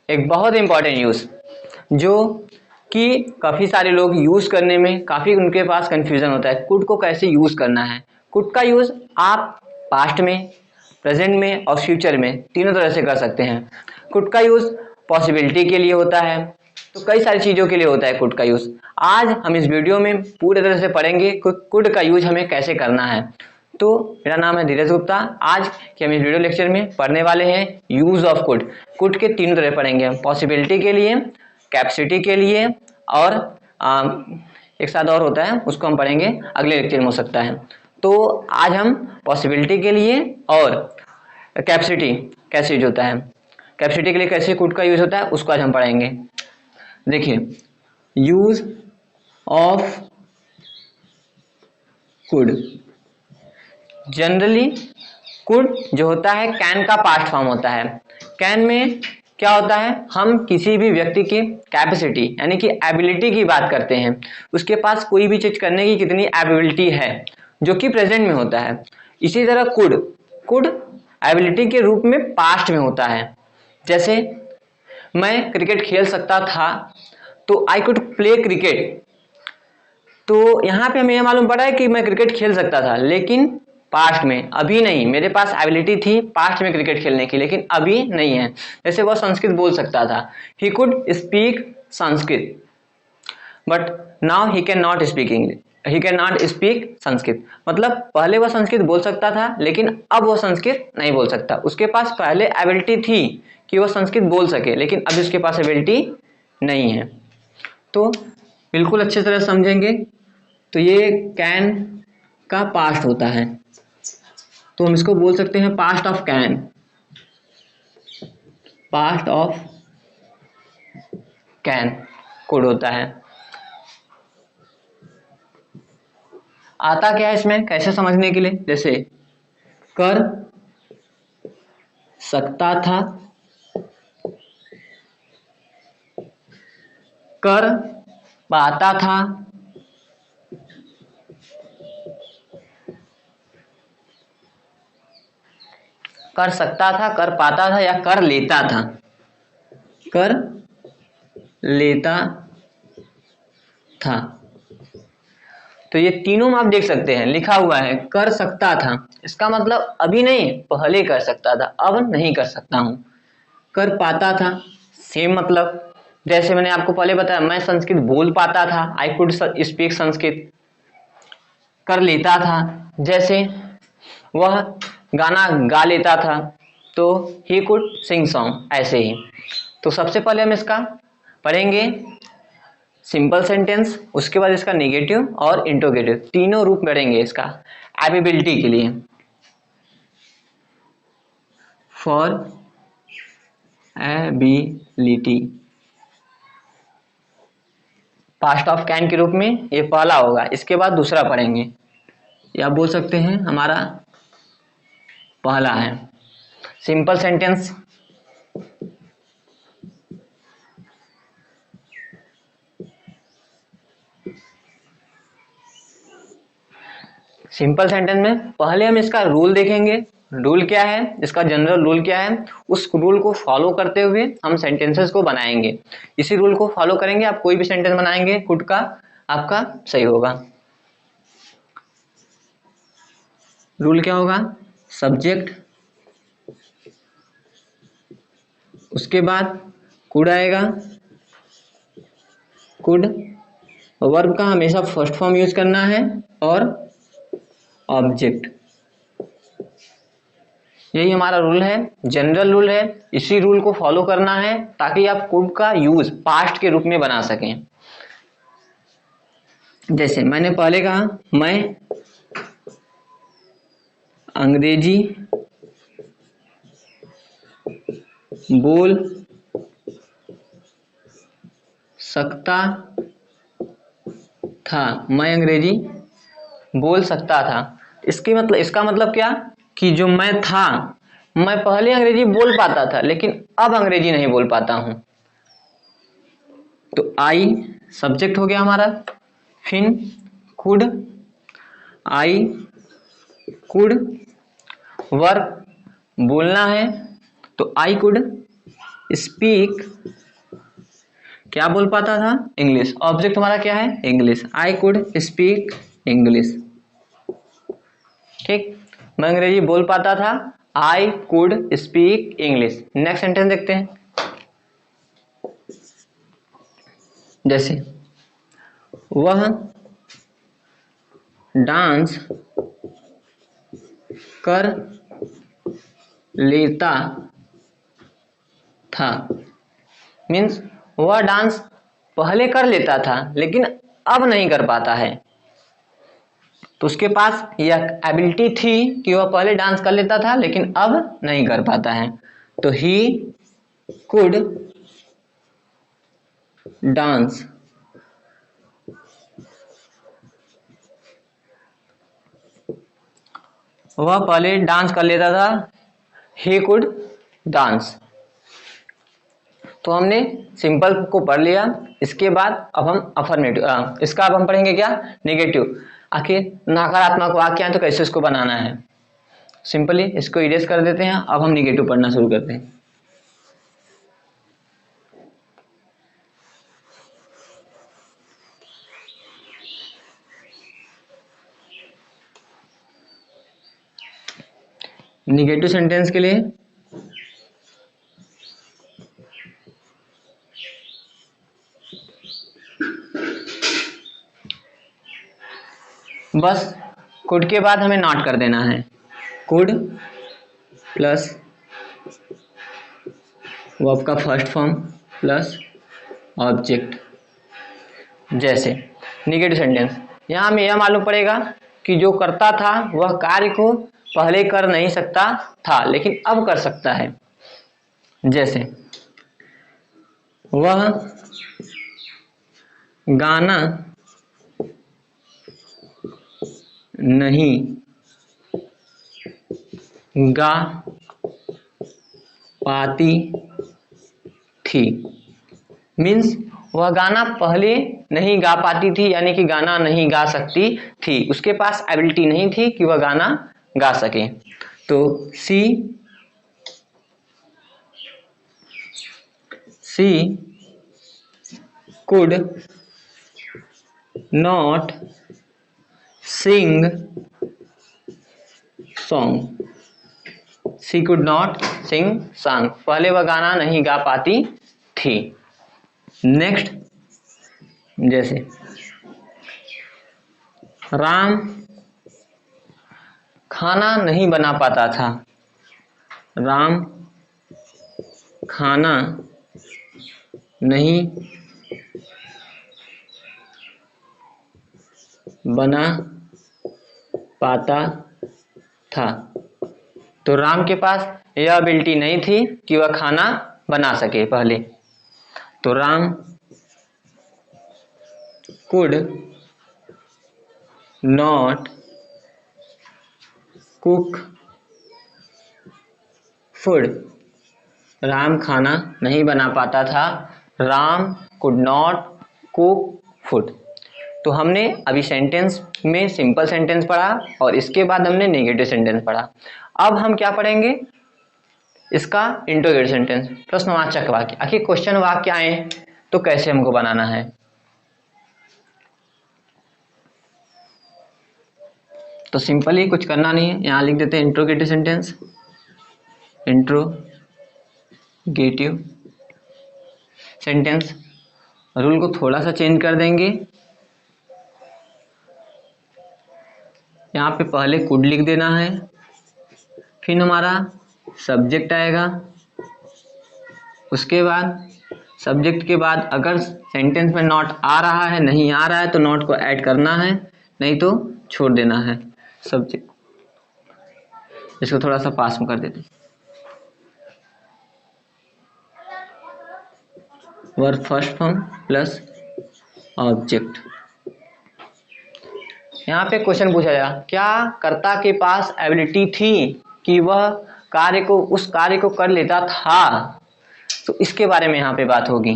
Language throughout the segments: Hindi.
एक बहुत इंपॉर्टेंट यूज जो कि काफ़ी सारे लोग यूज़ करने में काफ़ी उनके पास कंफ्यूजन होता है। कुड को कैसे यूज़ करना है। कुड का यूज़ आप पास्ट में, प्रेजेंट में और फ्यूचर में तीनों तरह से कर सकते हैं। कुड का यूज़ पॉसिबिलिटी के लिए होता है, तो कई सारी चीज़ों के लिए होता है कुड का यूज़। आज हम इस वीडियो में पूरी तरह से पढ़ेंगे कुड का यूज हमें कैसे करना है। तो मेरा नाम है धीरज गुप्ता। आज के हम इस वीडियो लेक्चर में पढ़ने वाले हैं यूज ऑफ कुड। कुड के तीनों तरह पढ़ेंगे हम, पॉसिबिलिटी के लिए, कैपेसिटी के लिए और एक साथ और होता है, उसको हम पढ़ेंगे अगले लेक्चर में हो सकता है। तो आज हम पॉसिबिलिटी के लिए और कैपेसिटी कैसे यूज होता है, कैपेसिटी के लिए कैसे कुड का यूज होता है उसको आज हम पढ़ेंगे। देखिए, use of could, generally could जो होता है कैन का पास्ट फॉर्म होता है। कैन में क्या होता है, हम किसी भी व्यक्ति की कैपेसिटी यानी कि एबिलिटी की बात करते हैं, उसके पास कोई भी चीज करने की कितनी एबिलिटी है, जो कि प्रेजेंट में होता है। इसी तरह कुड, कुड एबिलिटी के रूप में पास्ट में होता है। जैसे मैं क्रिकेट खेल सकता था, तो आई कुड प्ले क्रिकेट। तो यहाँ पे हमें यह मालूम पड़ा है कि मैं क्रिकेट खेल सकता था, लेकिन पास्ट में, अभी नहीं। मेरे पास एबिलिटी थी पास्ट में क्रिकेट खेलने की, लेकिन अभी नहीं है। जैसे वह संस्कृत बोल सकता था, he could speak Sanskrit, but now he can not speak English, he can not speak Sanskrit. मतलब पहले वह संस्कृत बोल सकता था, लेकिन अब वह संस्कृत नहीं बोल सकता। उसके पास पहले एबिलिटी थी कि वह संस्कृत बोल सके, लेकिन अभी उसके पास एबिलिटी नहीं है। तो बिल्कुल अच्छे तरह समझेंगे। तो ये कैन का पास्ट होता है, तो हम इसको बोल सकते हैं past of can, past of can could होता है। आता क्या है इसमें कैसे समझने के लिए, जैसे कर सकता था, कर पाता था, कर सकता था, कर पाता था या कर लेता था, कर लेता था। तो ये तीनों में आप देख सकते हैं लिखा हुआ है कर सकता था, इसका मतलब अभी नहीं, पहले कर सकता था, अब नहीं कर सकता हूं। कर पाता था, सेम मतलब, जैसे मैंने आपको पहले बताया मैं संस्कृत बोल पाता था, आई कुड स्पीक संस्कृत। कर लेता था, जैसे वह गाना गा लेता था, तो ही कुड सिंग सॉन्ग, ऐसे ही। तो सबसे पहले हम इसका पढ़ेंगे सिंपल सेंटेंस, उसके बाद इसका नेगेटिव और इंट्रोगेटिव, तीनों रूप पढ़ेंगे इसका एबिलिटी के लिए। For ability past of can के रूप में ये पहला होगा, इसके बाद दूसरा पढ़ेंगे, या बोल सकते हैं हमारा पहला है सिंपल सेंटेंस। सिंपल सेंटेंस में पहले हम इसका रूल देखेंगे, रूल क्या है, इसका जनरल रूल क्या है, उस रूल को फॉलो करते हुए हम सेंटेंसेस को बनाएंगे। इसी रूल को फॉलो करेंगे, आप कोई भी सेंटेंस बनाएंगे खुद का, आपका सही होगा। रूल क्या होगा, सब्जेक्ट, उसके बाद कुड आएगा, कुड वर्ब का हमेशा फर्स्ट फॉर्म यूज करना है, और ऑब्जेक्ट। यही हमारा रूल है, जनरल रूल है। इसी रूल को फॉलो करना है ताकि आप कुड का यूज पास्ट के रूप में बना सकें। जैसे मैंने पहले कहा, मैं अंग्रेजी बोल सकता था, मैं अंग्रेजी बोल सकता था। इसका मतलब क्या, कि जो मैं था, मैं पहले अंग्रेजी बोल पाता था, लेकिन अब अंग्रेजी नहीं बोल पाता हूं। तो आई सब्जेक्ट हो गया हमारा, फिर कुड, आई कुड, वर्ब बोलना है, तो आई कुड स्पीक, क्या बोल पाता था? इंग्लिश। ऑब्जेक्ट हमारा क्या है? English. I could speak English. ठीक, मैं अंग्रेजी बोल पाता था, I could speak English. Next sentence देखते हैं। जैसे वह डांस कर लेता था, मीन्स वह डांस पहले कर लेता था लेकिन अब नहीं कर पाता है। तो उसके पास यह एबिलिटी थी कि वह पहले डांस कर लेता था लेकिन अब नहीं कर पाता है। तो ही कुड डांस वह पहले डांस कर लेता था, ही कुड डांस। तो हमने सिंपल को पढ़ लिया। इसके बाद अब हम अफर्मेटिव, इसका अब हम पढ़ेंगे क्या? नेगेटिव। आखिर नकारात्मक वाक्य है तो कैसे इसको बनाना है। सिंपली इसको इरेज कर देते हैं। अब हम नेगेटिव पढ़ना शुरू करते हैं। नेगेटिव सेंटेंस के लिए बस कुड के बाद हमें नॉट कर देना है। कुड प्लस वर्ब का फर्स्ट फॉर्म प्लस ऑब्जेक्ट। जैसे नेगेटिव सेंटेंस, यहाँ हमें यह मालूम पड़ेगा कि जो करता था वह कार्य को पहले कर नहीं सकता था लेकिन अब कर सकता है। जैसे वह गाना नहीं गा पाती थी, मीन्स वह गाना पहले नहीं गा पाती थी, यानी कि गाना नहीं गा सकती थी, उसके पास एबिलिटी नहीं थी कि वह गाना गा सके। तो she could not sing song. She could not sing song, पहले वह गाना नहीं गा पाती थी। नेक्स्ट, जैसे राम खाना नहीं बना पाता था। राम खाना नहीं बना पाता था। तो राम के पास यह एबिलिटी नहीं थी कि वह खाना बना सके पहले। तो Ram could not cook food. Ram खाना नहीं बना पाता था। Ram could not cook food. तो हमने अभी सेंटेंस में सिंपल सेंटेंस पढ़ा और इसके बाद हमने नेगेटिव सेंटेंस पढ़ा। अब हम क्या पढ़ेंगे? इसका इंट्रोगेटिव सेंटेंस, प्रश्नवाचक वाक्य। आखिर क्वेश्चन वाक्य आए तो कैसे हमको बनाना है। तो सिंपली कुछ करना नहीं है, यहां लिख देते हैं interrogative sentence. Interrogative sentence, rule को थोड़ा सा चेंज कर देंगे। यहाँ पे पहले कुड लिख देना है, फिर हमारा सब्जेक्ट आएगा, उसके बाद सब्जेक्ट के बाद अगर सेंटेंस में नॉट आ रहा है, नहीं आ रहा है तो नॉट को ऐड करना है, नहीं तो छोड़ देना है सब्जेक्ट। इसको थोड़ा सा पास में कर देते हैं। Verb first form plus object. यहाँ पे क्वेश्चन पूछा जाएगा, क्या कर्ता के पास एबिलिटी थी कि वह कार्य को उस कार्य को कर लेता था? तो इसके बारे में यहाँ पे बात होगी।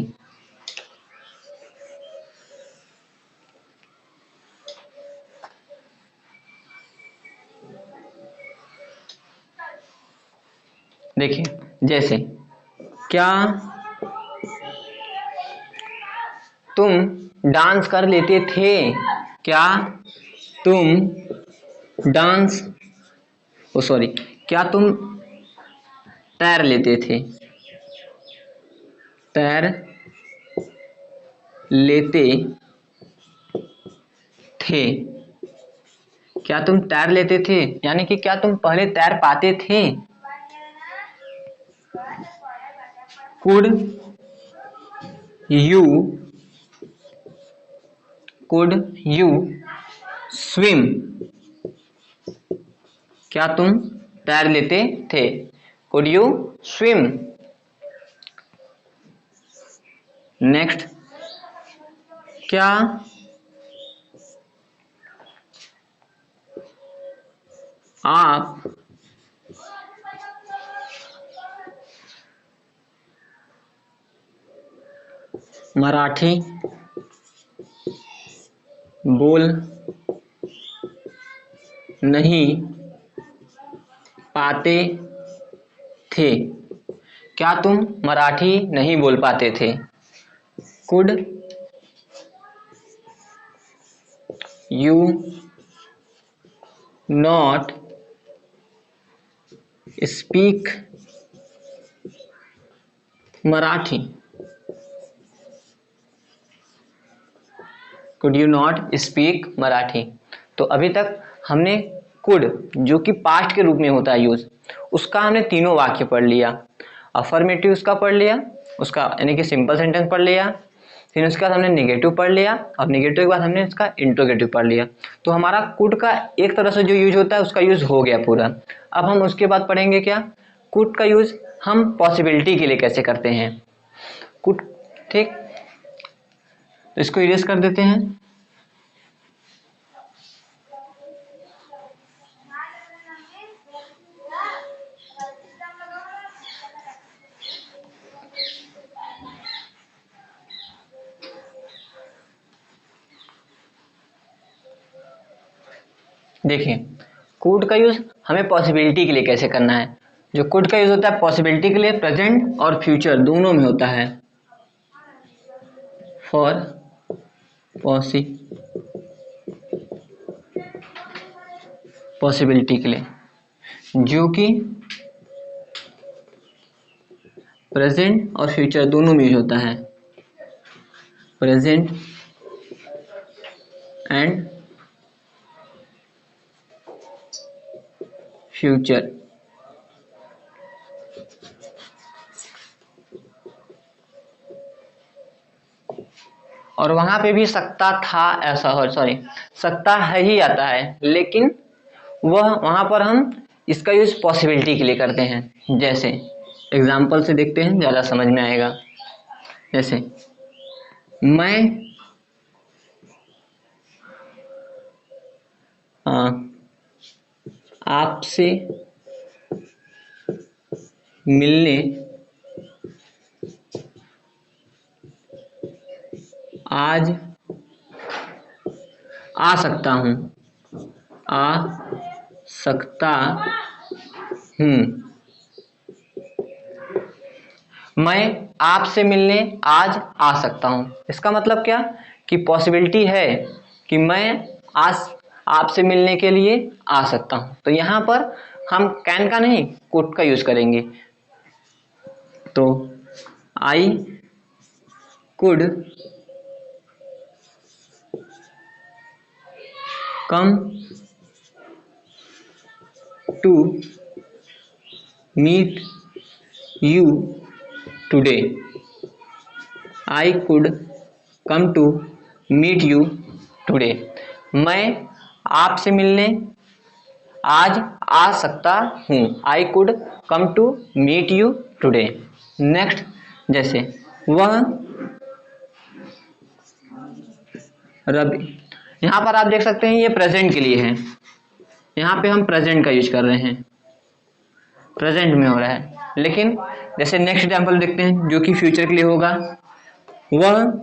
देखिए, जैसे क्या तुम डांस कर लेते थे? क्या तुम डांस ओ सॉरी क्या तुम तैर लेते थे? तैर लेते थे। क्या तुम तैर लेते थे यानी कि क्या तुम पहले तैर पाते थे? Could you could you swim? क्या तुम तैर लेते थे? Could you swim? नेक्स्ट, क्या आप मराठी बोल नहीं पाते थे? क्या तुम मराठी नहीं बोल पाते थे? Could you not speak Marathi? Could you not speak Marathi? तो अभी तक हमने कुड जो कि पास्ट के रूप में होता है यूज, उसका हमने तीनों वाक्य पढ़ लिया। अफर्मेटिव उसका पढ़ लिया, उसका यानी कि सिंपल सेंटेंस पढ़ लिया, फिर उसके बाद हमने नेगेटिव पढ़ लिया और नेगेटिव के बाद हमने इसका इंट्रोगेटिव पढ़ लिया। तो हमारा कुड का एक तरह से जो यूज होता है उसका यूज हो गया पूरा। अब हम उसके बाद पढ़ेंगे क्या, कुड का यूज हम पॉसिबिलिटी के लिए कैसे करते हैं। कुड, ठीक, तो इसको इरेज कर देते हैं। देखिए, कुड का यूज हमें पॉसिबिलिटी के लिए कैसे करना है। जो कुड का यूज होता है पॉसिबिलिटी के लिए प्रेजेंट और फ्यूचर दोनों में होता है। फॉर पॉसिबिलिटी के लिए, जो कि प्रेजेंट और फ्यूचर दोनों में यूज होता है। Present and future. और वहां पे भी सकता था ऐसा, सॉरी सकता है ही आता है, लेकिन वह वहां पर हम इसका यूज पॉसिबिलिटी के लिए करते हैं। जैसे एग्जाम्पल से देखते हैं, ज्यादा समझ में आएगा। जैसे मैं आपसे मिलने आज आ सकता हूँ, आ सकता हूँ। मैं आपसे मिलने आज आ सकता हूँ, इसका मतलब क्या कि पॉसिबिलिटी है कि मैं आज आपसे मिलने के लिए आ सकता हूँ। तो यहाँ पर हम कैन का नहीं कुड का यूज करेंगे। तो I could come to meet you today. I could come to meet you today. मैं आपसे मिलने आज आ सकता हूँ। I could come to meet you today. Next, जैसे वह रवि, यहाँ पर आप देख सकते हैं ये प्रेजेंट के लिए है, यहाँ पे हम प्रेजेंट का यूज कर रहे हैं, प्रेजेंट में हो रहा है। लेकिन जैसे नेक्स्ट एग्जाम्पल देखते हैं जो कि फ्यूचर के लिए होगा। वह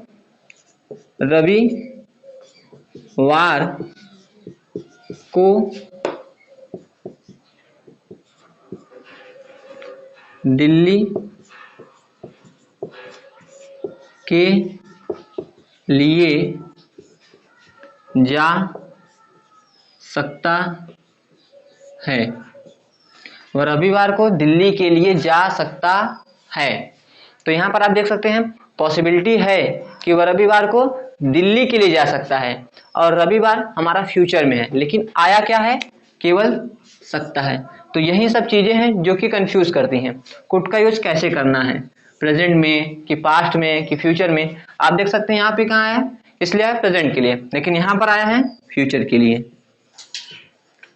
रविवार को दिल्ली के लिए जा सकता है। वह रविवार को दिल्ली के लिए जा सकता है। तो यहाँ पर आप देख सकते हैं पॉसिबिलिटी है कि वह रविवार को दिल्ली के लिए जा सकता है, और रविवार हमारा फ्यूचर में है, लेकिन आया क्या है, केवल सकता है। तो यही सब चीजें हैं जो कि कंफ्यूज करती हैं। कुड का यूज कैसे करना है, प्रेजेंट में कि पास्ट में कि फ्यूचर में। आप देख सकते हैं यहाँ पे कहाँ आया, इसलिए आया प्रेजेंट के लिए, लेकिन यहाँ पर आया है फ्यूचर के लिए।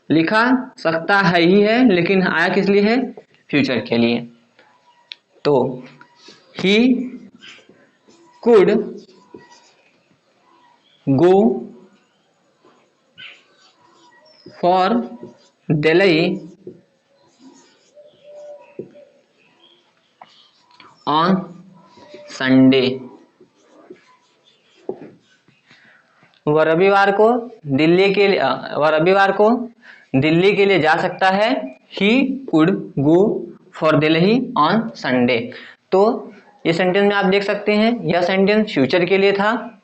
लिखा सकता है ही है, लेकिन आया किस लिए है, फ्यूचर के लिए। तो he could go for Delhi on Sunday. वह रविवार को दिल्ली के लिए जा सकता है। He could go for Delhi on Sunday. तो ये सेंटेंस में आप देख सकते हैं, यह सेंटेंस फ्यूचर के लिए था।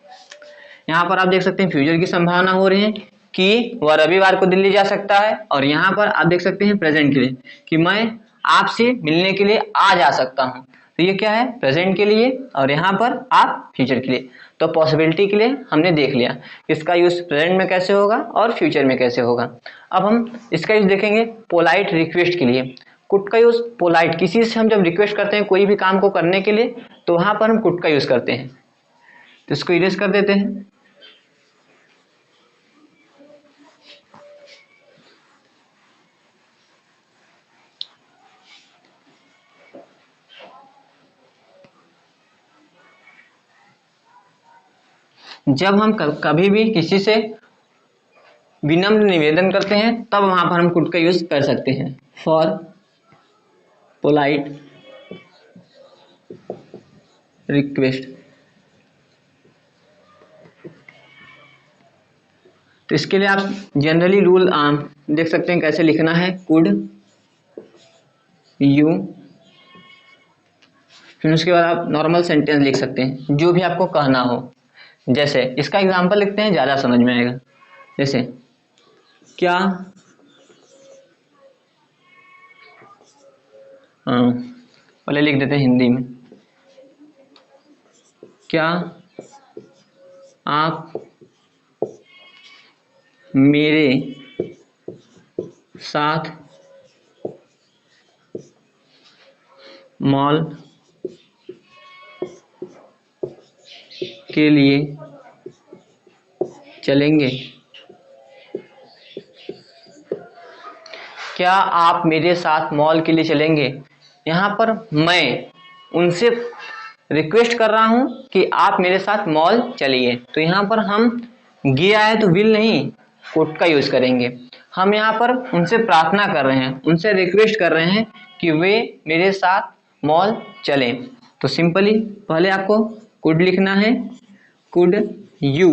यहाँ पर आप देख सकते हैं फ्यूचर की संभावना हो रही है कि वह रविवार को दिल्ली जा सकता है, और यहाँ पर आप देख सकते हैं प्रेजेंट के लिए कि मैं आपसे मिलने के लिए आ जा सकता हूँ। तो ये क्या है, प्रेजेंट के लिए, और यहाँ पर आप फ्यूचर के लिए। तो पॉसिबिलिटी के लिए हमने देख लिया इसका यूज प्रेजेंट में कैसे होगा और फ्यूचर में कैसे होगा। अब हम इसका यूज देखेंगे पोलाइट रिक्वेस्ट के लिए। कुड का यूज पोलाइट, किसी से हम जब रिक्वेस्ट करते हैं कोई भी काम को करने के लिए, तो वहां पर हम कुड का यूज करते हैं। तो इसको इरेज कर देते हैं। जब हम कभी भी किसी से विनम्र निवेदन करते हैं तब वहां पर हम कुड का यूज कर सकते हैं, फॉर पोलाइट रिक्वेस्ट। तो इसके लिए आप जनरली रूल देख सकते हैं कैसे लिखना है, कुड यू, फिर उसके बाद आप नॉर्मल सेंटेंस लिख सकते हैं जो भी आपको कहना हो। जैसे इसका एग्जांपल लिखते हैं, ज्यादा समझ में आएगा। जैसे क्या पहले लिख देते हैं हिंदी में, क्या आप मेरे साथ मॉल के लिए चलेंगे? क्या आप मेरे साथ मॉल के लिए चलेंगे? यहाँ पर मैं उनसे रिक्वेस्ट कर रहा हूं कि आप मेरे साथ मॉल चलिए। तो यहाँ पर हम गया है तो विल नहीं, कुड का यूज करेंगे। हम यहाँ पर उनसे प्रार्थना कर रहे हैं, उनसे रिक्वेस्ट कर रहे हैं कि वे मेरे साथ मॉल चलें। तो सिंपली पहले आपको कुड लिखना है, कुड यू,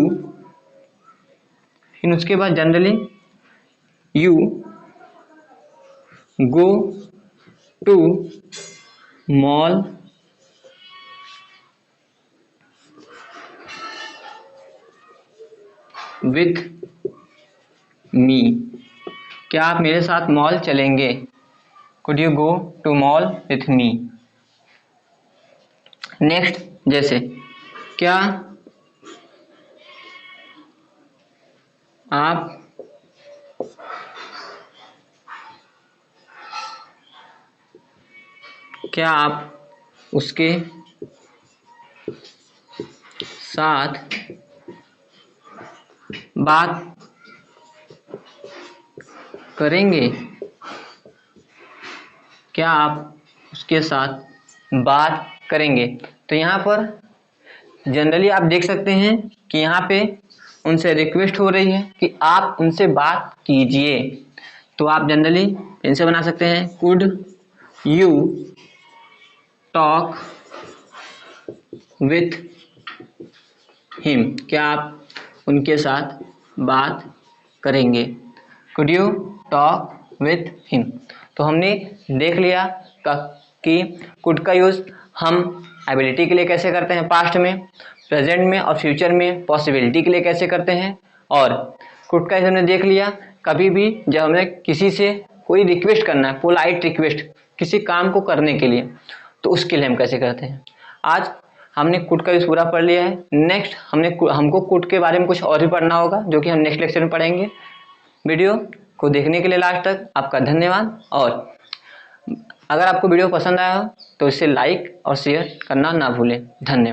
फिर उसके बाद generally you go to mall with me. क्या आप मेरे साथ मॉल चलेंगे? Could you go to mall with me. Next, जैसे क्या आप उसके साथ बात करेंगे? क्या आप उसके साथ बात करेंगे? तो यहाँ पर जनरली आप देख सकते हैं कि यहाँ पे उनसे रिक्वेस्ट हो रही है कि आप उनसे बात कीजिए। तो आप जनरली इनसे बना सकते हैं, could you talk with him. क्या आप उनके साथ बात करेंगे? Could you talk with him. तो हमने देख लिया कि कुड का यूज हम एबिलिटी के लिए कैसे करते हैं पास्ट में, प्रेजेंट में और फ्यूचर में पॉसिबिलिटी के लिए कैसे करते हैं। और कुड का हमने देख लिया, कभी भी जब हमें किसी से कोई रिक्वेस्ट करना है, पोलाइट रिक्वेस्ट किसी काम को करने के लिए, तो उसके लिए हम कैसे करते हैं। आज हमने कुड का यूज पूरा पढ़ लिया है। नेक्स्ट हमको कुड के बारे में कुछ और भी पढ़ना होगा, जो कि हम नेक्स्ट लेक्चर में पढ़ेंगे। वीडियो को देखने के लिए लास्ट तक आपका धन्यवाद। और अगर आपको वीडियो पसंद आया हो तो इसे लाइक और शेयर करना ना भूलें। धन्यवाद।